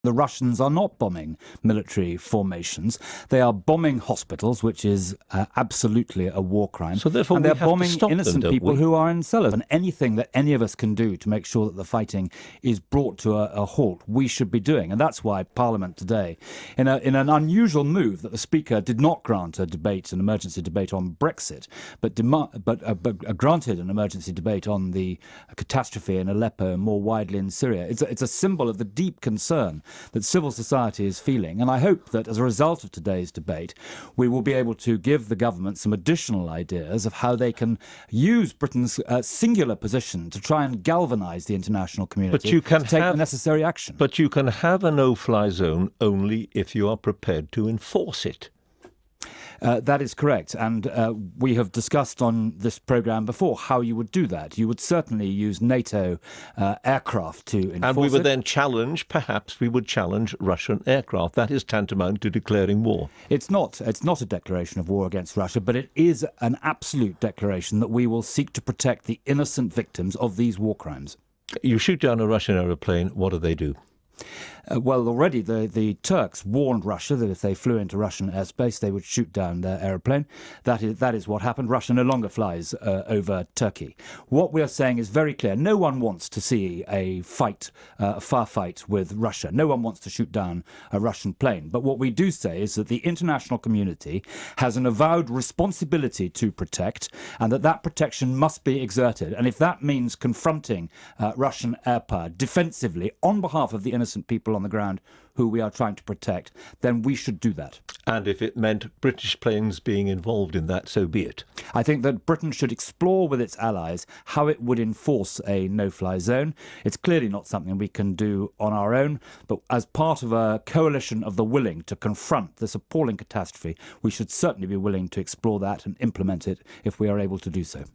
The Russians are not bombing military formations. They are bombing hospitals, which is absolutely a war crime. So therefore and we they're have to bombing stop innocent them, people don't we? who are in cellars. And anything that any of us can do to make sure that the fighting is brought to a halt, we should be doing. And that's why Parliament today, in an unusual move that the Speaker did not grant an emergency debate on Brexit, but granted an emergency debate on the catastrophe in Aleppo and more widely in Syria. It's a symbol of the deep concern that civil society is feeling. And I hope that as a result of today's debate, we will be able to give the government some additional ideas of how they can use Britain's singular position to try and galvanise the international community to take the necessary action. But you can have a no-fly zone only if you are prepared to enforce it. That is correct. And we have discussed on this programme before how you would do that. You would certainly use NATO aircraft to enforce it. And we would then perhaps we would challenge Russian aircraft. That is tantamount to declaring war. It's not a declaration of war against Russia, but it is an absolute declaration that we will seek to protect the innocent victims of these war crimes. You shoot down a Russian aeroplane, what do they do? Well, already the Turks warned Russia that if they flew into Russian airspace, they would shoot down their aeroplane. That is what happened. Russia no longer flies over Turkey. What we are saying is very clear. No one wants to see a far fight with Russia. No one wants to shoot down a Russian plane. But what we do say is that the international community has an avowed responsibility to protect, and that protection must be exerted. And if that means confronting Russian air power defensively on behalf of the innocent people on the ground who we are trying to protect, then we should do that. And if it meant British planes being involved in that, so be it. I think that Britain should explore with its allies how it would enforce a no-fly zone. It's clearly not something we can do on our own, but as part of a coalition of the willing to confront this appalling catastrophe, we should certainly be willing to explore that and implement it if we are able to do so.